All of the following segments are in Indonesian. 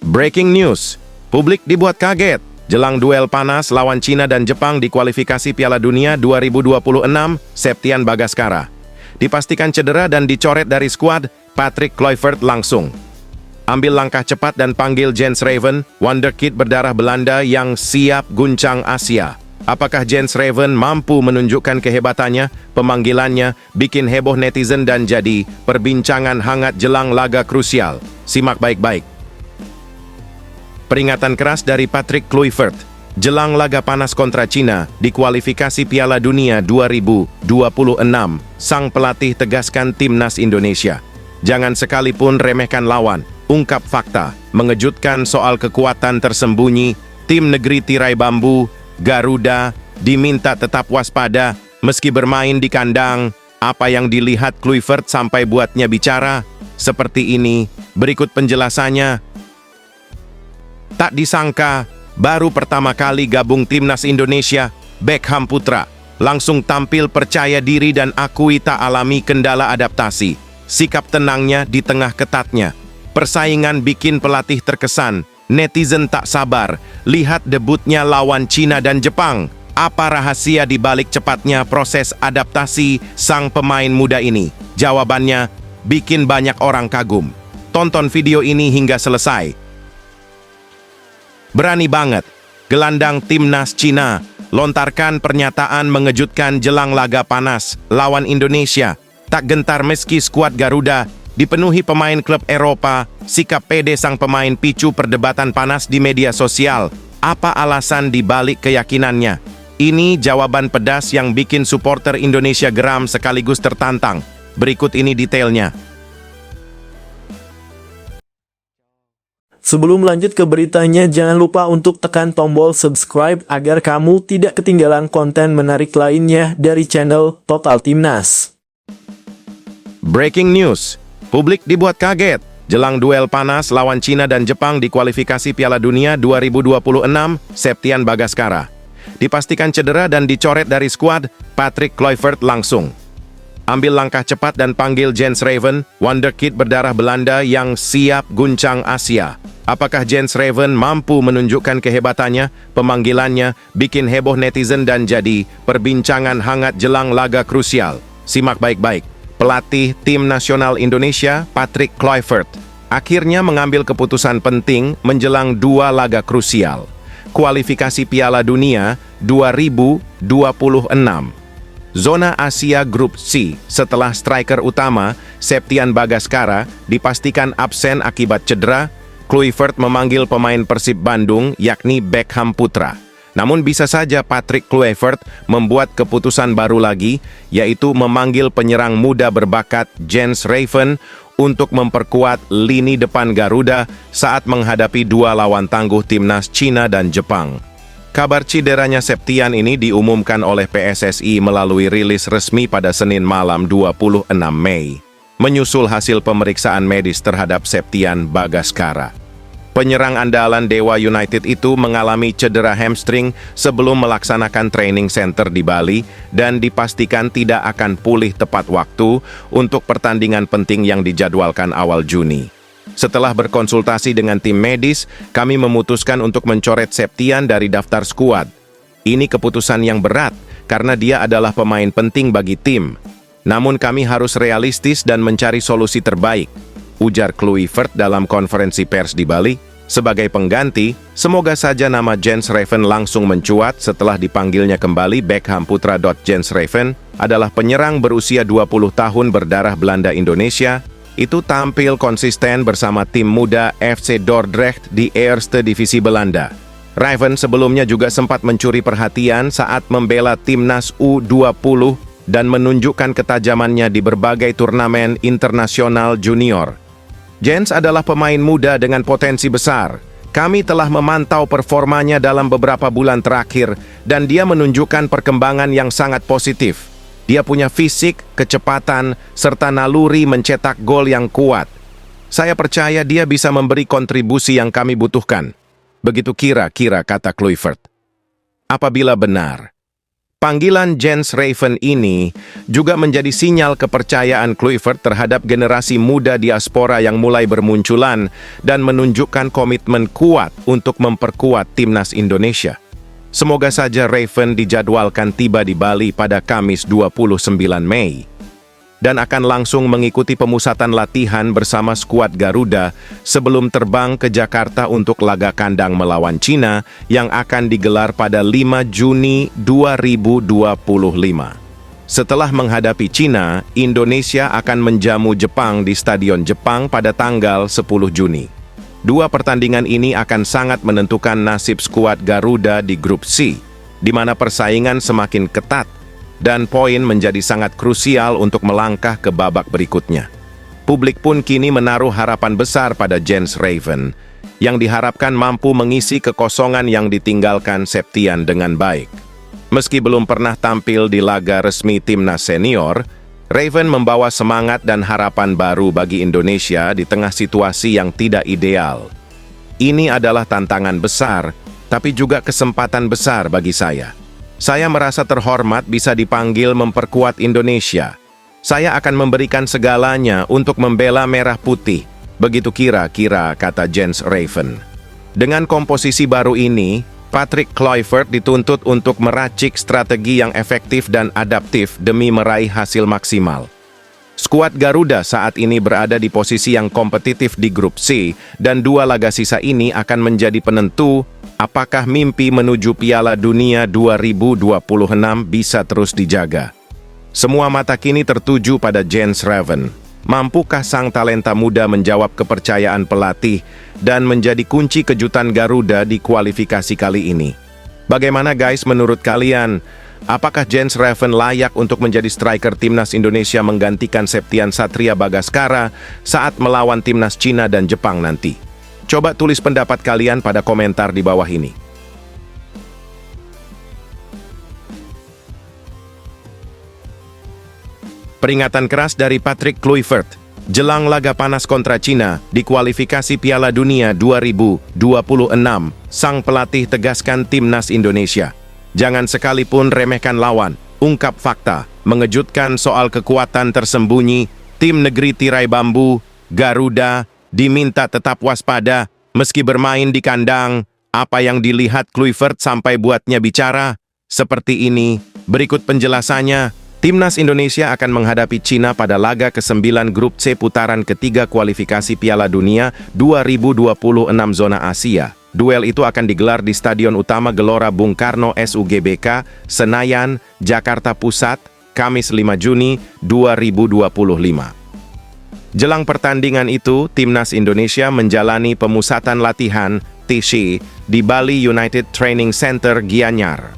Breaking news, publik dibuat kaget. Jelang duel panas lawan Cina dan Jepang di kualifikasi Piala Dunia 2026, Septian Bagaskara dipastikan cedera dan dicoret dari skuad. Patrick Kluivert langsung ambil langkah cepat dan panggil Jens Raven, wonderkid berdarah Belanda yang siap guncang Asia. Apakah Jens Raven mampu menunjukkan kehebatannya? Pemanggilannya bikin heboh netizen dan jadi perbincangan hangat jelang laga krusial. Simak baik-baik. Peringatan keras dari Patrick Kluivert jelang laga panas kontra Cina di kualifikasi Piala Dunia 2026. Sang pelatih tegaskan timnas Indonesia, jangan sekalipun remehkan lawan. Ungkap fakta mengejutkan soal kekuatan tersembunyi tim negeri tirai bambu Garuda diminta tetap waspada meski bermain di kandang. Apa yang dilihat Kluivert sampai buatnya bicara seperti ini? Berikut penjelasannya. Tak disangka, baru pertama kali gabung timnas Indonesia, Beckham Putra langsung tampil percaya diri dan akui tak alami kendala adaptasi. Sikap tenangnya di tengah ketatnya. Persaingan bikin pelatih terkesan. Netizen tak sabar lihat debutnya lawan Cina dan Jepang. Apa rahasia di balik cepatnya proses adaptasi sang pemain muda ini? Jawabannya bikin banyak orang kagum. Tonton video ini hingga selesai. Berani banget, gelandang timnas Cina lontarkan pernyataan mengejutkan jelang laga panas lawan Indonesia. Tak gentar meski skuad Garuda dipenuhi pemain klub Eropa. Sikap pede sang pemain picu perdebatan panas di media sosial. Apa alasan di balik keyakinannya? Ini jawaban pedas yang bikin supporter Indonesia geram sekaligus tertantang. Berikut ini detailnya. Sebelum lanjut ke beritanya, jangan lupa untuk tekan tombol subscribe agar kamu tidak ketinggalan konten menarik lainnya dari channel Total Timnas. Breaking news, publik dibuat kaget. Jelang duel panas lawan Cina dan Jepang di kualifikasi Piala Dunia 2026, Septian Bagaskara dipastikan cedera dan dicoret dari skuad. Patrick Kluivert langsung ambil langkah cepat dan panggil Jens Raven, wonderkid berdarah Belanda yang siap guncang Asia. Apakah Jens Raven mampu menunjukkan kehebatannya? Pemanggilannya bikin heboh netizen dan jadi perbincangan hangat jelang laga krusial. Simak baik-baik. Pelatih tim nasional Indonesia, Patrick Kluivert, akhirnya mengambil keputusan penting menjelang dua laga krusial. Kualifikasi Piala Dunia 2026. Zona Asia Grup C, setelah striker utama, Septian Bagaskara, dipastikan absen akibat cedera, Kluivert memanggil pemain Persib Bandung, yakni Beckham Putra. Namun bisa saja Patrick Kluivert membuat keputusan baru lagi, yaitu memanggil penyerang muda berbakat Jens Raven untuk memperkuat lini depan Garuda saat menghadapi dua lawan tangguh timnas Cina dan Jepang. Kabar cederanya Septian ini diumumkan oleh PSSI melalui rilis resmi pada Senin malam 26 Mei, menyusul hasil pemeriksaan medis terhadap Septian Bagaskara. Penyerang andalan Dewa United itu mengalami cedera hamstring sebelum melaksanakan training center di Bali dan dipastikan tidak akan pulih tepat waktu untuk pertandingan penting yang dijadwalkan awal Juni. Setelah berkonsultasi dengan tim medis, kami memutuskan untuk mencoret Septian dari daftar skuad. Ini keputusan yang berat karena dia adalah pemain penting bagi tim. Namun kami harus realistis dan mencari solusi terbaik, ujar Kluivert dalam konferensi pers di Bali. Sebagai pengganti, semoga saja nama Jens Raven langsung mencuat setelah dipanggilnya kembali. Beckham Putra. Jens Raven adalah penyerang berusia 20 tahun berdarah Belanda Indonesia. Itu tampil konsisten bersama tim muda FC Dordrecht di Eerste Divisi Belanda. Raven sebelumnya juga sempat mencuri perhatian saat membela timnas U20 dan menunjukkan ketajamannya di berbagai turnamen internasional junior. Jens adalah pemain muda dengan potensi besar. Kami telah memantau performanya dalam beberapa bulan terakhir dan dia menunjukkan perkembangan yang sangat positif. Dia punya fisik, kecepatan, serta naluri mencetak gol yang kuat. Saya percaya dia bisa memberi kontribusi yang kami butuhkan. Begitu kira-kira, kata Kluivert. Apabila benar, Panggilan Jens Raven ini juga menjadi sinyal kepercayaan Kluivert terhadap generasi muda diaspora yang mulai bermunculan dan menunjukkan komitmen kuat untuk memperkuat timnas Indonesia. Semoga saja Raven dijadwalkan tiba di Bali pada Kamis 29 Mei dan akan langsung mengikuti pemusatan latihan bersama skuad Garuda sebelum terbang ke Jakarta untuk laga kandang melawan Cina yang akan digelar pada 5 Juni 2025. Setelah menghadapi Cina, Indonesia akan menjamu Jepang di Stadion Jepang pada tanggal 10 Juni. Dua pertandingan ini akan sangat menentukan nasib skuad Garuda di grup C, di mana persaingan semakin ketat dan poin menjadi sangat krusial untuk melangkah ke babak berikutnya. Publik pun kini menaruh harapan besar pada Jens Raven, yang diharapkan mampu mengisi kekosongan yang ditinggalkan Septian dengan baik. Meski belum pernah tampil di laga resmi timnas senior, Raven membawa semangat dan harapan baru bagi Indonesia di tengah situasi yang tidak ideal. Ini adalah tantangan besar, tapi juga kesempatan besar bagi saya. Saya merasa terhormat bisa dipanggil memperkuat Indonesia. Saya akan memberikan segalanya untuk membela merah putih. Begitu kira-kira kata Jens Raven. Dengan komposisi baru ini, Patrick Kluivert dituntut untuk meracik strategi yang efektif dan adaptif demi meraih hasil maksimal. Skuad Garuda saat ini berada di posisi yang kompetitif di grup C, dan dua laga sisa ini akan menjadi penentu apakah mimpi menuju Piala Dunia 2026 bisa terus dijaga. Semua mata kini tertuju pada Jens Raven. Mampukah sang talenta muda menjawab kepercayaan pelatih dan menjadi kunci kejutan Garuda di kualifikasi kali ini? Bagaimana guys menurut kalian? Apakah Jens Raven layak untuk menjadi striker timnas Indonesia menggantikan Septian Satria Bagaskara saat melawan timnas Cina dan Jepang nanti? Coba tulis pendapat kalian pada komentar di bawah ini. Peringatan keras dari Patrick Kluivert. Jelang laga panas kontra Cina di kualifikasi Piala Dunia 2026, sang pelatih tegaskan timnas Indonesia. Jangan sekalipun remehkan lawan, ungkap fakta, mengejutkan soal kekuatan tersembunyi, tim negeri tirai bambu, Garuda, diminta tetap waspada, meski bermain di kandang. Apa yang dilihat Kluivert sampai buatnya bicara? Seperti ini, berikut penjelasannya. Timnas Indonesia akan menghadapi Cina pada laga ke-9 Grup C putaran ketiga kualifikasi Piala Dunia 2026 zona Asia. Duel itu akan digelar di Stadion Utama Gelora Bung Karno SUGBK, Senayan, Jakarta Pusat, Kamis 5 Juni 2025. Jelang pertandingan itu, Timnas Indonesia menjalani pemusatan latihan TC di Bali United Training Center Gianyar.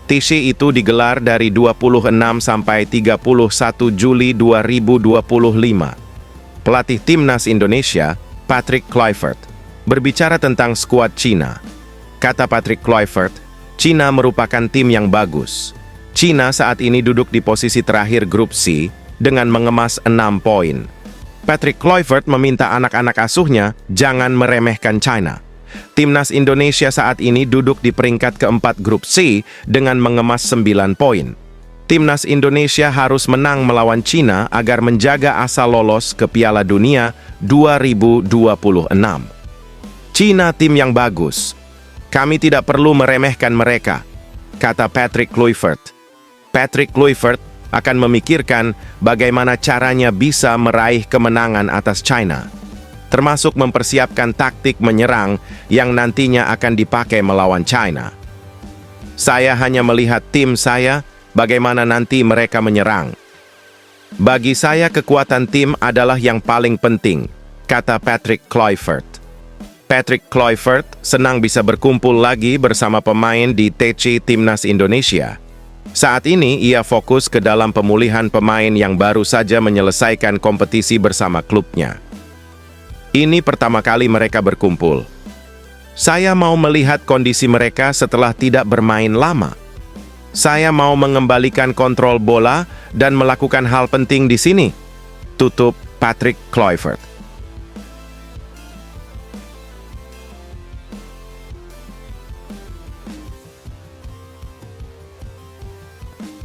TC itu digelar dari 26 sampai 31 Juli 2025. Pelatih Timnas Indonesia, Patrick Kluivert, berbicara tentang skuad Cina. Kata Patrick Kluivert, Cina merupakan tim yang bagus. Cina saat ini duduk di posisi terakhir grup C dengan mengemas 6 poin. Patrick Kluivert meminta anak-anak asuhnya jangan meremehkan China. Timnas Indonesia saat ini duduk di peringkat keempat grup C dengan mengemas 9 poin. Timnas Indonesia harus menang melawan Cina agar menjaga asa lolos ke Piala Dunia 2026. Cina tim yang bagus. Kami tidak perlu meremehkan mereka, kata Patrick Kluivert. Patrick Kluivert akan memikirkan bagaimana caranya bisa meraih kemenangan atas China, termasuk mempersiapkan taktik menyerang yang nantinya akan dipakai melawan China. Saya hanya melihat tim saya, bagaimana nanti mereka menyerang. Bagi saya kekuatan tim adalah yang paling penting, kata Patrick Kluivert. Patrick Kluivert senang bisa berkumpul lagi bersama pemain di TC Timnas Indonesia. Saat ini ia fokus ke dalam pemulihan pemain yang baru saja menyelesaikan kompetisi bersama klubnya. Ini pertama kali mereka berkumpul. Saya mau melihat kondisi mereka setelah tidak bermain lama. Saya mau mengembalikan kontrol bola dan melakukan hal penting di sini, tutup Patrick Kluivert.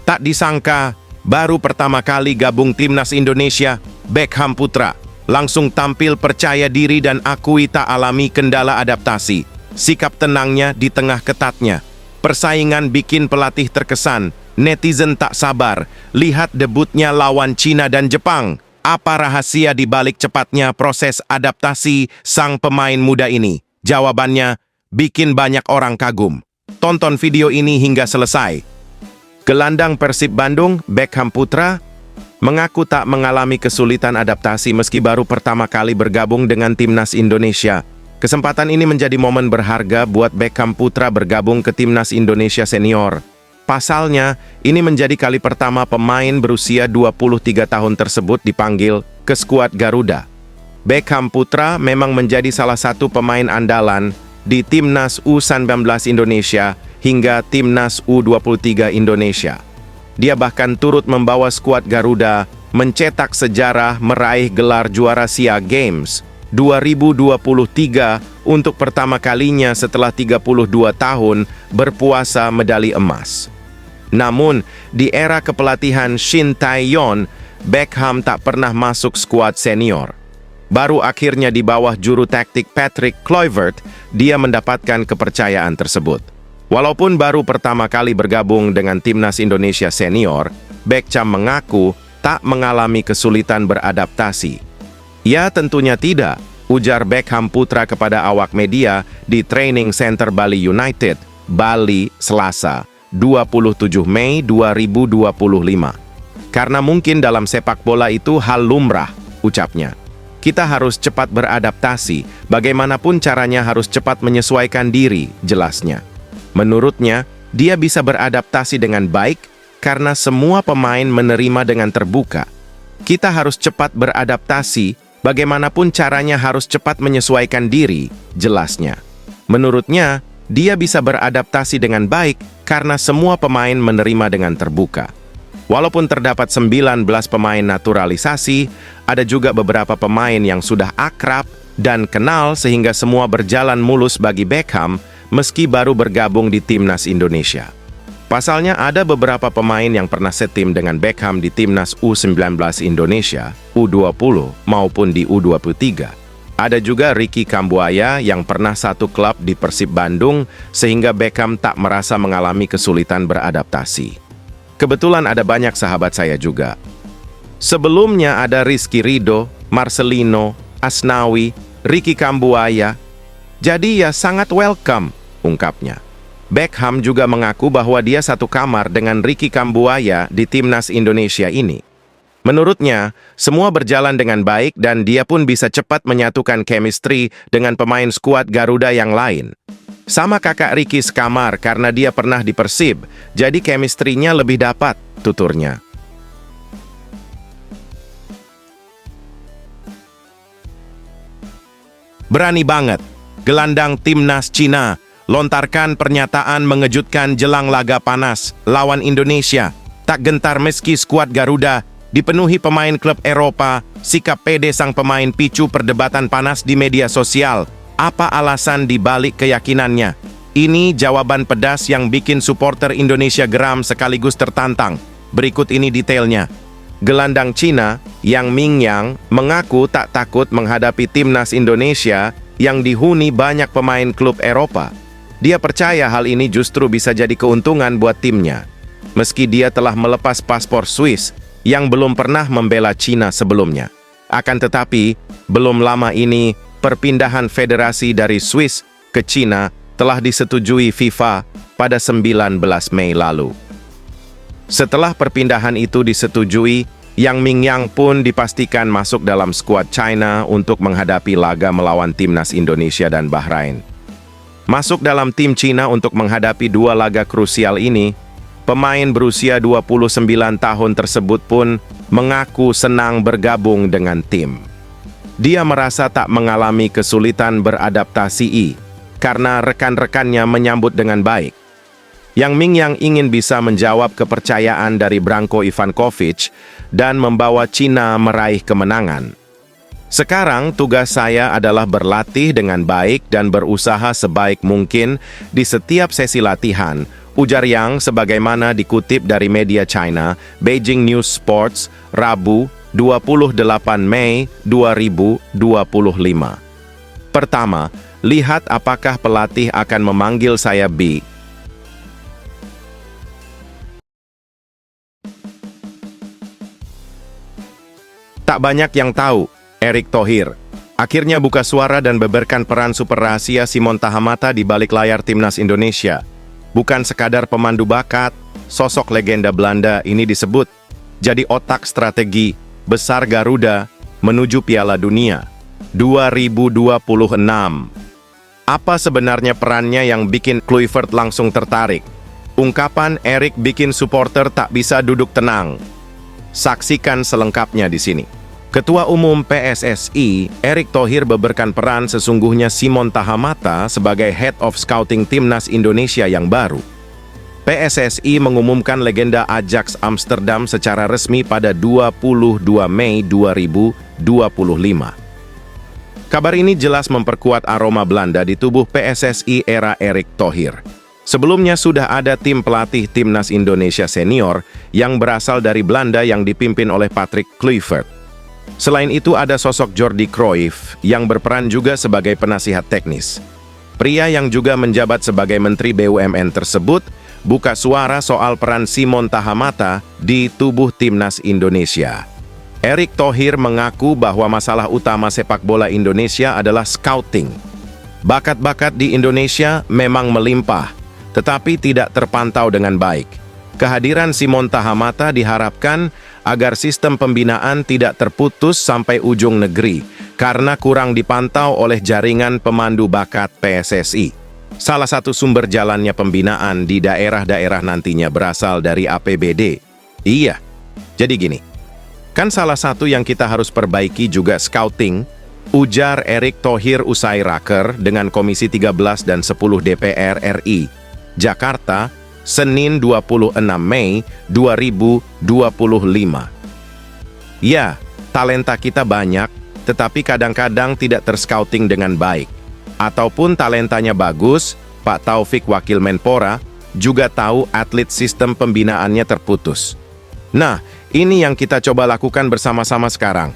Tak disangka, baru pertama kali gabung timnas Indonesia, Beckham Putra langsung tampil percaya diri dan akui tak alami kendala adaptasi. Sikap tenangnya di tengah ketatnya. Persaingan bikin pelatih terkesan. Netizen tak sabar lihat debutnya lawan Cina dan Jepang. Apa rahasia di balik cepatnya proses adaptasi sang pemain muda ini? Jawabannya, bikin banyak orang kagum. Tonton video ini hingga selesai. Gelandang Persib Bandung, Beckham Putra, mengaku tak mengalami kesulitan adaptasi meski baru pertama kali bergabung dengan timnas Indonesia. Kesempatan ini menjadi momen berharga buat Beckham Putra bergabung ke timnas Indonesia senior. Pasalnya, ini menjadi kali pertama pemain berusia 23 tahun tersebut dipanggil ke skuad Garuda. Beckham Putra memang menjadi salah satu pemain andalan di timnas U19 Indonesia hingga timnas U23 Indonesia. Dia bahkan turut membawa skuad Garuda mencetak sejarah meraih gelar juara SEA Games 2023 untuk pertama kalinya setelah 32 tahun berpuasa medali emas. Namun, di era kepelatihan Shin Tae-yeon, Beckham tak pernah masuk skuad senior. Baru akhirnya di bawah juru taktik Patrick Kluivert, dia mendapatkan kepercayaan tersebut. Walaupun baru pertama kali bergabung dengan timnas Indonesia senior, Beckham mengaku tak mengalami kesulitan beradaptasi. Ya tentunya tidak, ujar Beckham Putra kepada awak media di Training Center Bali United, Bali, Selasa, 27 Mei 2025. Karena mungkin dalam sepak bola itu hal lumrah, ucapnya. Kita harus cepat beradaptasi, bagaimanapun caranya harus cepat menyesuaikan diri, jelasnya. Menurutnya, dia bisa beradaptasi dengan baik karena semua pemain menerima dengan terbuka. Kita harus cepat beradaptasi, bagaimanapun caranya harus cepat menyesuaikan diri, jelasnya. Menurutnya, dia bisa beradaptasi dengan baik karena semua pemain menerima dengan terbuka. Walaupun terdapat 19 pemain naturalisasi, ada juga beberapa pemain yang sudah akrab dan kenal sehingga semua berjalan mulus bagi Beckham meski baru bergabung di timnas Indonesia. Pasalnya ada beberapa pemain yang pernah setim dengan Beckham di timnas U19 Indonesia, U20 maupun di U23. Ada juga Ricky Kambuaya yang pernah satu klub di Persib Bandung sehingga Beckham tak merasa mengalami kesulitan beradaptasi. Kebetulan ada banyak sahabat saya juga. Sebelumnya ada Rizky Ridho, Marcelino, Asnawi, Ricky Kambuaya. Jadi ya sangat welcome, ungkapnya. Beckham juga mengaku bahwa dia satu kamar dengan Ricky Kambuaya di timnas Indonesia ini. Menurutnya, semua berjalan dengan baik dan dia pun bisa cepat menyatukan chemistry dengan pemain skuad Garuda yang lain. Sama kakak Ricky sekamar karena dia pernah di Persib, jadi chemistry-nya lebih dapat, tuturnya. Berani banget, gelandang timnas Cina lontarkan pernyataan mengejutkan jelang laga panas lawan Indonesia. Tak gentar meski skuad Garuda dipenuhi pemain klub Eropa, sikap pede sang pemain picu perdebatan panas di media sosial. Apa alasan di balik keyakinannya? Ini jawaban pedas yang bikin supporter Indonesia geram sekaligus tertantang. Berikut ini detailnya. Gelandang Cina, Yang Mingyang, mengaku tak takut menghadapi timnas Indonesia yang dihuni banyak pemain klub Eropa. Dia percaya hal ini justru bisa jadi keuntungan buat timnya. Meski dia telah melepas paspor Swiss yang belum pernah membela Cina sebelumnya. Akan tetapi, belum lama ini, perpindahan federasi dari Swiss ke Cina telah disetujui FIFA pada 19 Mei lalu. Setelah perpindahan itu disetujui, Yang Mingyang pun dipastikan masuk dalam skuad China untuk menghadapi laga melawan timnas Indonesia dan Bahrain. Masuk dalam tim Cina untuk menghadapi dua laga krusial ini, pemain berusia 29 tahun tersebut pun mengaku senang bergabung dengan tim. Dia merasa tak mengalami kesulitan beradaptasi karena rekan-rekannya menyambut dengan baik. Yang Mingyang ingin bisa menjawab kepercayaan dari Branko Ivankovic dan membawa Cina meraih kemenangan. Sekarang tugas saya adalah berlatih dengan baik dan berusaha sebaik mungkin di setiap sesi latihan Ujar Yang sebagaimana dikutip dari media China, Beijing News Sports, Rabu, 28 Mei 2025. Pertama, lihat apakah pelatih akan memanggil saya B. Tak banyak yang tahu, Erick Thohir akhirnya buka suara dan beberkan peran super rahasia Simon Tahamata di balik layar Timnas Indonesia. Bukan sekadar pemandu bakat, sosok legenda Belanda ini disebut jadi otak strategi besar Garuda menuju Piala Dunia 2026. Apa sebenarnya perannya yang bikin Kluivert langsung tertarik? Ungkapan Erick bikin supporter tak bisa duduk tenang. Saksikan selengkapnya di sini. Ketua Umum PSSI, Erick Thohir beberkan peran sesungguhnya Simon Tahamata sebagai Head of Scouting Timnas Indonesia yang baru. PSSI mengumumkan legenda Ajax Amsterdam secara resmi pada 22 Mei 2025. Kabar ini jelas memperkuat aroma Belanda di tubuh PSSI era Erick Thohir. Sebelumnya sudah ada tim pelatih Timnas Indonesia senior yang berasal dari Belanda yang dipimpin oleh Patrick Kluivert. Selain itu ada sosok Jordi Cruyff yang berperan juga sebagai penasihat teknis. Pria yang juga menjabat sebagai Menteri BUMN tersebut buka suara soal peran Simon Tahamata di tubuh Timnas Indonesia. Erick Thohir mengaku bahwa masalah utama sepak bola Indonesia adalah scouting. Bakat-bakat di Indonesia memang melimpah, tetapi tidak terpantau dengan baik. Kehadiran Simon Tahamata diharapkan agar sistem pembinaan tidak terputus sampai ujung negeri karena kurang dipantau oleh jaringan pemandu bakat PSSI. Salah satu sumber jalannya pembinaan di daerah-daerah nantinya berasal dari APBD. Iya, jadi gini, kan salah satu yang kita harus perbaiki juga scouting, ujar Erick Thohir usai raker dengan Komisi 13 dan 10 DPR RI, Jakarta, Senin 26 Mei 2025. Ya, talenta kita banyak, tetapi kadang-kadang tidak terskauting dengan baik. Ataupun talentanya bagus, Pak Taufik Wakil Menpora juga tahu atlet sistem pembinaannya terputus. Nah, ini yang kita coba lakukan bersama-sama sekarang.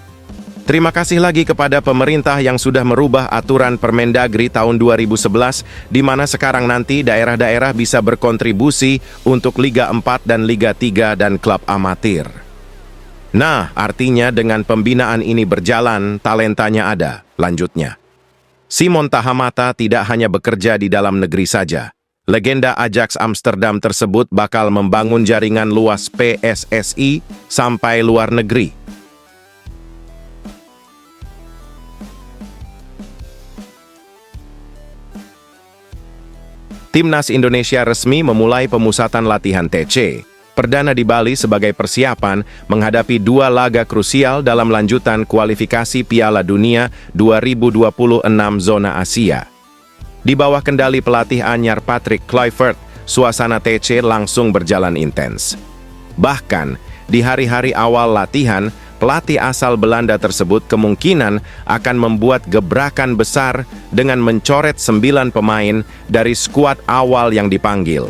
Terima kasih lagi kepada pemerintah yang sudah merubah aturan Permendagri tahun 2011, di mana sekarang nanti daerah-daerah bisa berkontribusi untuk Liga 4 dan Liga 3 dan klub amatir. Nah, artinya dengan pembinaan ini berjalan, talentanya ada. Lanjutnya, Simon Tahamata tidak hanya bekerja di dalam negeri saja. Legenda Ajax Amsterdam tersebut bakal membangun jaringan luas PSSI sampai luar negeri. Timnas Indonesia resmi memulai pemusatan latihan TC perdana di Bali sebagai persiapan menghadapi dua laga krusial dalam lanjutan kualifikasi Piala Dunia 2026 zona Asia. Di bawah kendali pelatih anyar Patrick Kluivert, suasana TC langsung berjalan intens. Bahkan, di hari-hari awal latihan, pelatih asal Belanda tersebut kemungkinan akan membuat gebrakan besar dengan mencoret 9 pemain dari skuad awal yang dipanggil.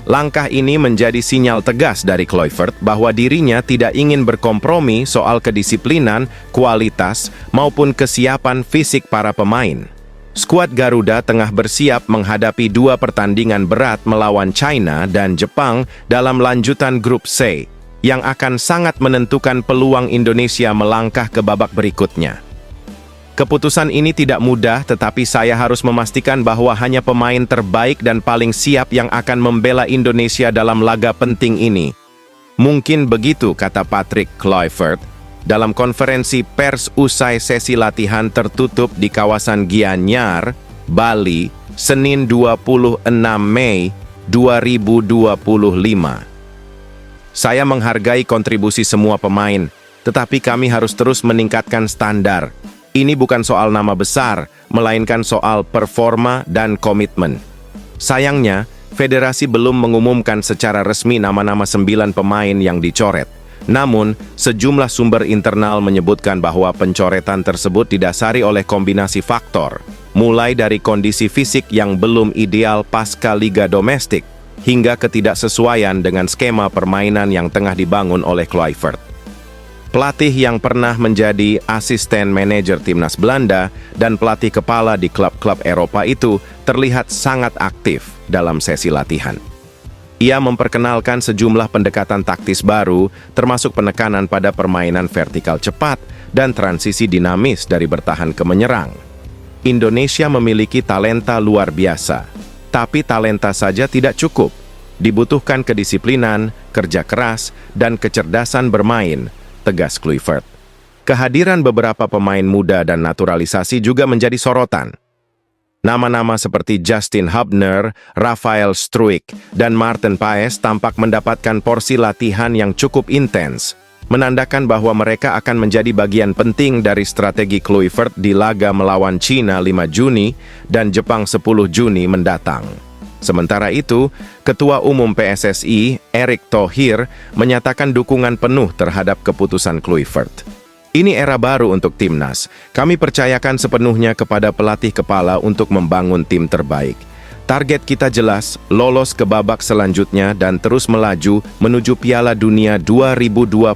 Langkah ini menjadi sinyal tegas dari Kluivert bahwa dirinya tidak ingin berkompromi soal kedisiplinan, kualitas, maupun kesiapan fisik para pemain. Skuad Garuda tengah bersiap menghadapi dua pertandingan berat melawan China dan Jepang dalam lanjutan grup C, yang akan sangat menentukan peluang Indonesia melangkah ke babak berikutnya. Keputusan ini tidak mudah, tetapi saya harus memastikan bahwa hanya pemain terbaik dan paling siap yang akan membela Indonesia dalam laga penting ini. Mungkin begitu, kata Patrick Kluivert dalam konferensi pers usai sesi latihan tertutup di kawasan Gianyar, Bali, Senin 26 Mei 2025. Saya menghargai kontribusi semua pemain, tetapi kami harus terus meningkatkan standar. Ini bukan soal nama besar, melainkan soal performa dan komitmen. Sayangnya, federasi belum mengumumkan secara resmi nama-nama 9 pemain yang dicoret. Namun, sejumlah sumber internal menyebutkan bahwa pencoretan tersebut didasari oleh kombinasi faktor, mulai dari kondisi fisik yang belum ideal pasca liga domestik, hingga ketidaksesuaian dengan skema permainan yang tengah dibangun oleh Kluivert. Pelatih yang pernah menjadi asisten manajer timnas Belanda dan pelatih kepala di klub-klub Eropa itu terlihat sangat aktif dalam sesi latihan. Ia memperkenalkan sejumlah pendekatan taktis baru, termasuk penekanan pada permainan vertikal cepat dan transisi dinamis dari bertahan ke menyerang. Indonesia memiliki talenta luar biasa, tapi talenta saja tidak cukup. Dibutuhkan kedisiplinan, kerja keras, dan kecerdasan bermain, tegas Kluivert. Kehadiran beberapa pemain muda dan naturalisasi juga menjadi sorotan. Nama-nama seperti Justin Hubner, Rafael Struijk, dan Maarten Paes tampak mendapatkan porsi latihan yang cukup intens, menandakan bahwa mereka akan menjadi bagian penting dari strategi Kluivert di laga melawan China 5 Juni dan Jepang 10 Juni mendatang. Sementara itu, Ketua Umum PSSI, Erick Thohir, menyatakan dukungan penuh terhadap keputusan Kluivert. Ini era baru untuk timnas. Kami percayakan sepenuhnya kepada pelatih kepala untuk membangun tim terbaik. Target kita jelas, lolos ke babak selanjutnya dan terus melaju menuju Piala Dunia 2026,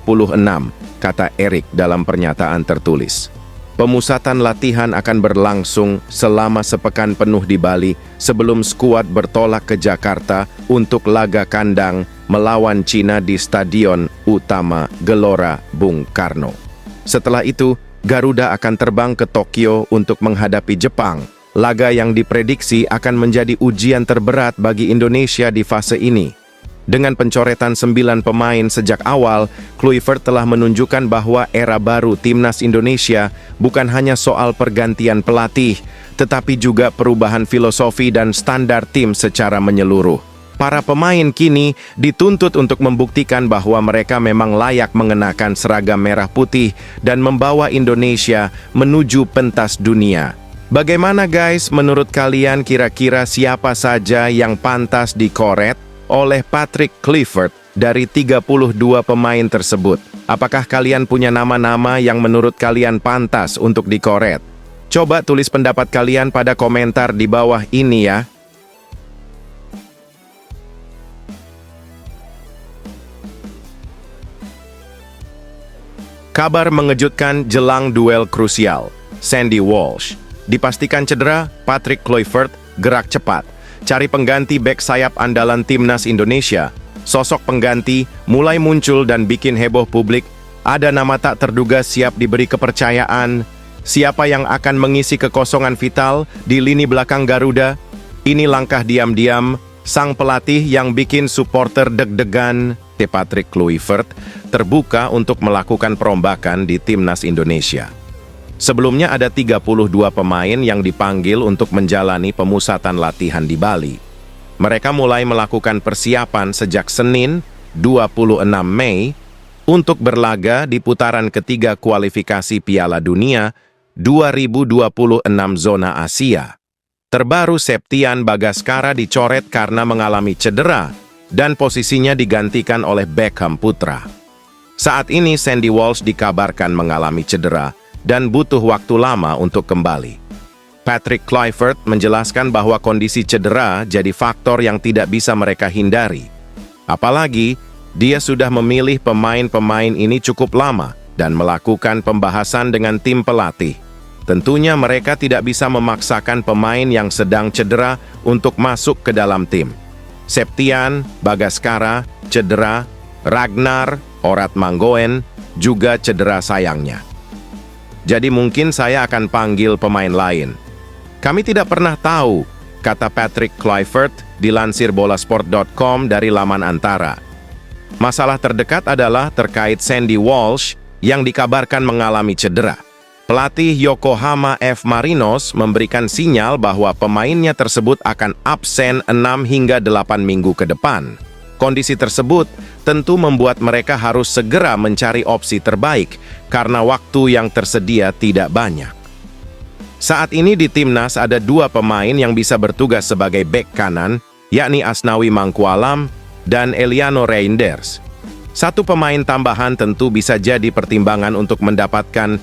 kata Erick dalam pernyataan tertulis. Pemusatan latihan akan berlangsung selama sepekan penuh di Bali sebelum skuad bertolak ke Jakarta untuk laga kandang melawan China di Stadion Utama Gelora Bung Karno. Setelah itu, Garuda akan terbang ke Tokyo untuk menghadapi Jepang, laga yang diprediksi akan menjadi ujian terberat bagi Indonesia di fase ini. Dengan pencoretan 9 pemain sejak awal, Kluivert telah menunjukkan bahwa era baru timnas Indonesia bukan hanya soal pergantian pelatih, tetapi juga perubahan filosofi dan standar tim secara menyeluruh. Para pemain kini dituntut untuk membuktikan bahwa mereka memang layak mengenakan seragam merah putih dan membawa Indonesia menuju pentas dunia. Bagaimana guys, menurut kalian kira-kira siapa saja yang pantas dikoret oleh Patrick Kluivert dari 32 pemain tersebut? Apakah kalian punya nama-nama yang menurut kalian pantas untuk dikoret? Coba tulis pendapat kalian pada komentar di bawah ini ya. Kabar mengejutkan jelang duel krusial. Sandy Walsh dipastikan cedera, Patrick Kluivert gerak cepat cari pengganti bek sayap andalan timnas Indonesia. Sosok pengganti mulai muncul dan bikin heboh publik. Ada nama tak terduga siap diberi kepercayaan. Siapa yang akan mengisi kekosongan vital di lini belakang Garuda? Ini langkah diam-diam sang pelatih yang bikin supporter deg-degan. Patrick Kluivert terbuka untuk melakukan perombakan di timnas Indonesia. Sebelumnya ada 32 pemain yang dipanggil untuk menjalani pemusatan latihan di Bali. Mereka mulai melakukan persiapan sejak Senin, 26 Mei, untuk berlaga di putaran ketiga kualifikasi Piala Dunia 2026 zona Asia. Terbaru Septian Bagaskara dicoret karena mengalami cedera dan posisinya digantikan oleh Beckham Putra. Saat ini Sandy Walsh dikabarkan mengalami cedera dan butuh waktu lama untuk kembali. Patrick Kluivert menjelaskan bahwa kondisi cedera jadi faktor yang tidak bisa mereka hindari. Apalagi, dia sudah memilih pemain-pemain ini cukup lama dan melakukan pembahasan dengan tim pelatih. Tentunya mereka tidak bisa memaksakan pemain yang sedang cedera untuk masuk ke dalam tim. Septian Bagaskara cedera, Ragnar Oratmangoen juga cedera sayangnya. Jadi mungkin saya akan panggil pemain lain. Kami tidak pernah tahu, kata Patrick Kluivert dilansir bolasport.com dari laman Antara. Masalah terdekat adalah terkait Sandy Walsh yang dikabarkan mengalami cedera. Pelatih Yokohama F. Marinos memberikan sinyal bahwa pemainnya tersebut akan absen 6 hingga 8 minggu ke depan. Kondisi tersebut tentu membuat mereka harus segera mencari opsi terbaik karena waktu yang tersedia tidak banyak. Saat ini di timnas ada 2 pemain yang bisa bertugas sebagai bek kanan, yakni Asnawi Mangkualam dan Eliano Reinders. 1 pemain tambahan tentu bisa jadi pertimbangan untuk mendapatkan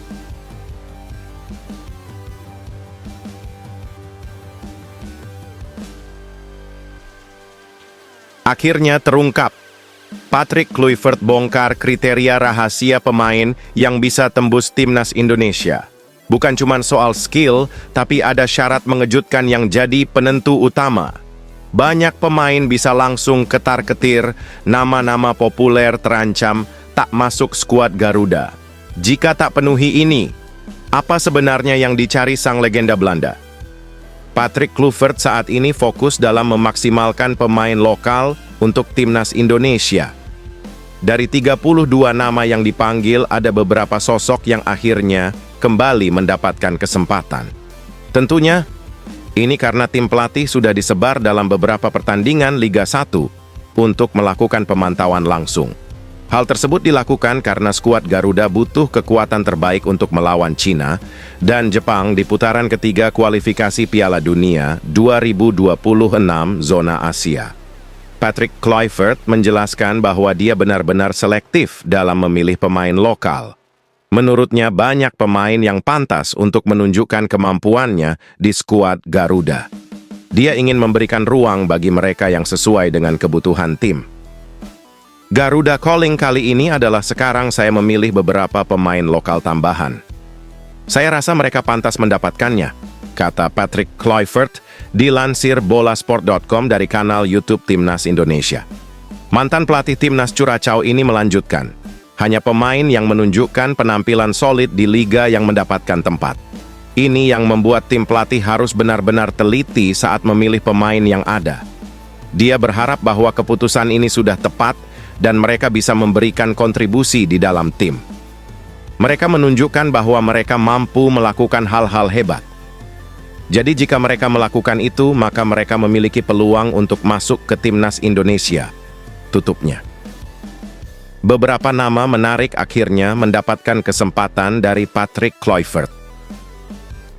Akhirnya terungkap. Patrick Kluivert bongkar kriteria rahasia pemain yang bisa tembus timnas Indonesia. Bukan cuma soal skill, tapi ada syarat mengejutkan yang jadi penentu utama. Banyak pemain bisa langsung ketar-ketir, nama-nama populer terancam tak masuk skuad Garuda. Jika tak penuhi ini, apa sebenarnya yang dicari sang legenda Belanda? Patrick Kluivert saat ini fokus dalam memaksimalkan pemain lokal untuk timnas Indonesia. Dari 32 nama yang dipanggil, ada beberapa sosok yang akhirnya kembali mendapatkan kesempatan. Tentunya, ini karena tim pelatih sudah disebar dalam beberapa pertandingan Liga 1 untuk melakukan pemantauan langsung. Hal tersebut dilakukan karena skuad Garuda butuh kekuatan terbaik untuk melawan Cina dan Jepang di putaran ketiga kualifikasi Piala Dunia 2026 zona Asia. Patrick Kluivert menjelaskan bahwa dia benar-benar selektif dalam memilih pemain lokal. Menurutnya banyak pemain yang pantas untuk menunjukkan kemampuannya di skuad Garuda. Dia ingin memberikan ruang bagi mereka yang sesuai dengan kebutuhan tim. Garuda Calling kali ini adalah sekarang saya memilih beberapa pemain lokal tambahan. Saya rasa mereka pantas mendapatkannya, kata Patrick Kluivert, dilansir bolasport.com dari kanal YouTube Timnas Indonesia. Mantan pelatih Timnas Curaçao ini melanjutkan, hanya pemain yang menunjukkan penampilan solid di liga yang mendapatkan tempat. Ini yang membuat tim pelatih harus benar-benar teliti saat memilih pemain yang ada. Dia berharap bahwa keputusan ini sudah tepat dan mereka bisa memberikan kontribusi di dalam tim. Mereka menunjukkan bahwa mereka mampu melakukan hal-hal hebat. Jadi jika mereka melakukan itu, maka mereka memiliki peluang untuk masuk ke timnas Indonesia. Tutupnya. Beberapa nama menarik akhirnya mendapatkan kesempatan dari Patrick Kluivert.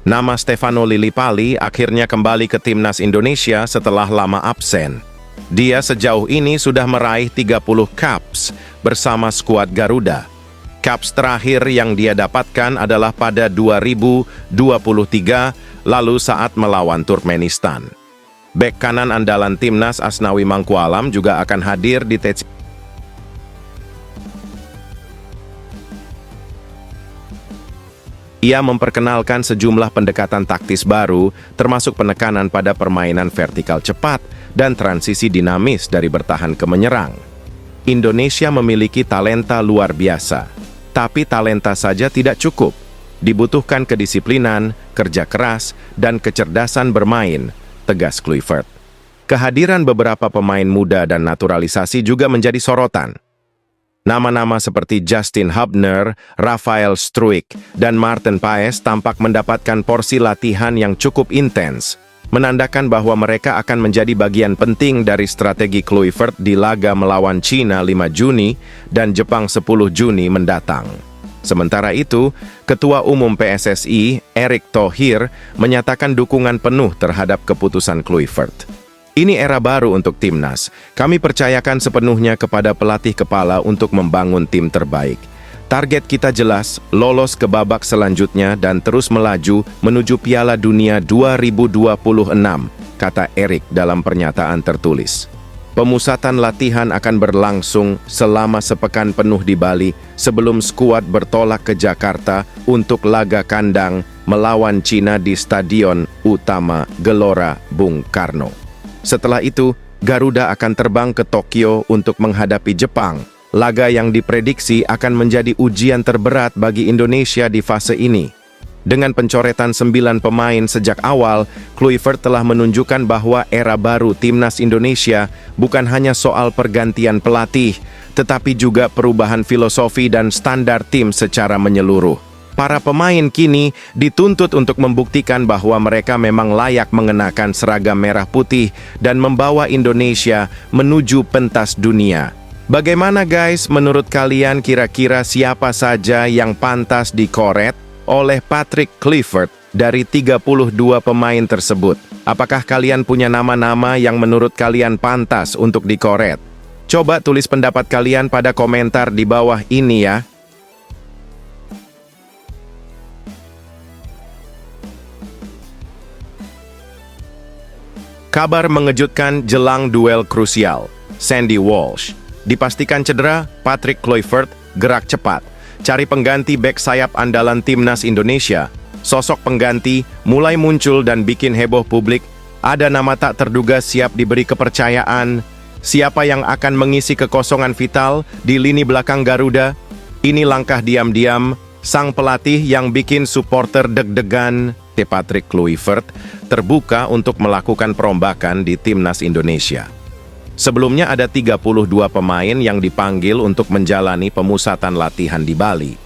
Nama Stefano Lillipali akhirnya kembali ke timnas Indonesia setelah lama absen. Dia sejauh ini sudah meraih 30 caps bersama skuad Garuda. Caps terakhir yang dia dapatkan adalah pada 2023, lalu saat melawan Turkmenistan. Bek kanan andalan timnas Asnawi Mangkualam juga akan hadir di TC. Ia memperkenalkan sejumlah pendekatan taktis baru, termasuk penekanan pada permainan vertikal cepat dan transisi dinamis dari bertahan ke menyerang. Indonesia memiliki talenta luar biasa, tapi talenta saja tidak cukup. Dibutuhkan kedisiplinan, kerja keras, dan kecerdasan bermain, tegas Kluivert. Kehadiran beberapa pemain muda dan naturalisasi juga menjadi sorotan. Nama-nama seperti Justin Hubner, Rafael Struijk, dan Martin Paes tampak mendapatkan porsi latihan yang cukup intens, menandakan bahwa mereka akan menjadi bagian penting dari strategi Kluivert di laga melawan Cina 5 Juni dan Jepang 10 Juni mendatang. Sementara itu, Ketua Umum PSSI, Erick Thohir, menyatakan dukungan penuh terhadap keputusan Kluivert. Ini era baru untuk timnas. Kami percayakan sepenuhnya kepada pelatih kepala untuk membangun tim terbaik. Target kita jelas, lolos ke babak selanjutnya dan terus melaju menuju Piala Dunia 2026, kata Erick dalam pernyataan tertulis. Pemusatan latihan akan berlangsung selama sepekan penuh di Bali sebelum skuad bertolak ke Jakarta untuk laga kandang melawan Cina di Stadion Utama Gelora Bung Karno. Setelah itu, Garuda akan terbang ke Tokyo untuk menghadapi Jepang, laga yang diprediksi akan menjadi ujian terberat bagi Indonesia di fase ini. Dengan pencoretan 9 pemain sejak awal, Kluivert telah menunjukkan bahwa era baru timnas Indonesia bukan hanya soal pergantian pelatih, tetapi juga perubahan filosofi dan standar tim secara menyeluruh. Para pemain kini dituntut untuk membuktikan bahwa mereka memang layak mengenakan seragam merah putih dan membawa Indonesia menuju pentas dunia. Bagaimana guys, menurut kalian kira-kira siapa saja yang pantas dikoret oleh Patrick Kluivert dari 32 pemain tersebut? Apakah kalian punya nama-nama yang menurut kalian pantas untuk dikoret? Coba tulis pendapat kalian pada komentar di bawah ini ya. Kabar mengejutkan jelang duel krusial. Sandy Walsh. Dipastikan cedera, Patrick Kluivert gerak cepat. Cari pengganti bek sayap andalan timnas Indonesia. Sosok pengganti mulai muncul dan bikin heboh publik. Ada nama tak terduga siap diberi kepercayaan. Siapa yang akan mengisi kekosongan vital di lini belakang Garuda? Ini langkah diam-diam sang pelatih yang bikin supporter deg-degan. Patrick Kluivert terbuka untuk melakukan perombakan di timnas Indonesia. Sebelumnya ada 32 pemain yang dipanggil untuk menjalani pemusatan latihan di Bali.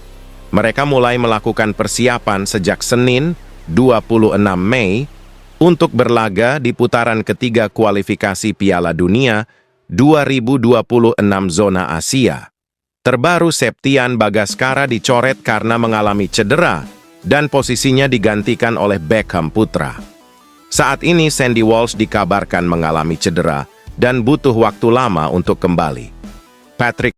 Mereka mulai melakukan persiapan sejak Senin, 26 Mei, untuk berlaga di putaran ketiga kualifikasi Piala Dunia 2026 zona Asia. Terbaru Septian Bagaskara dicoret karena mengalami cedera dan posisinya digantikan oleh Beckham Putra. Saat ini Sandy Walsh dikabarkan mengalami cedera dan butuh waktu lama untuk kembali. Patrick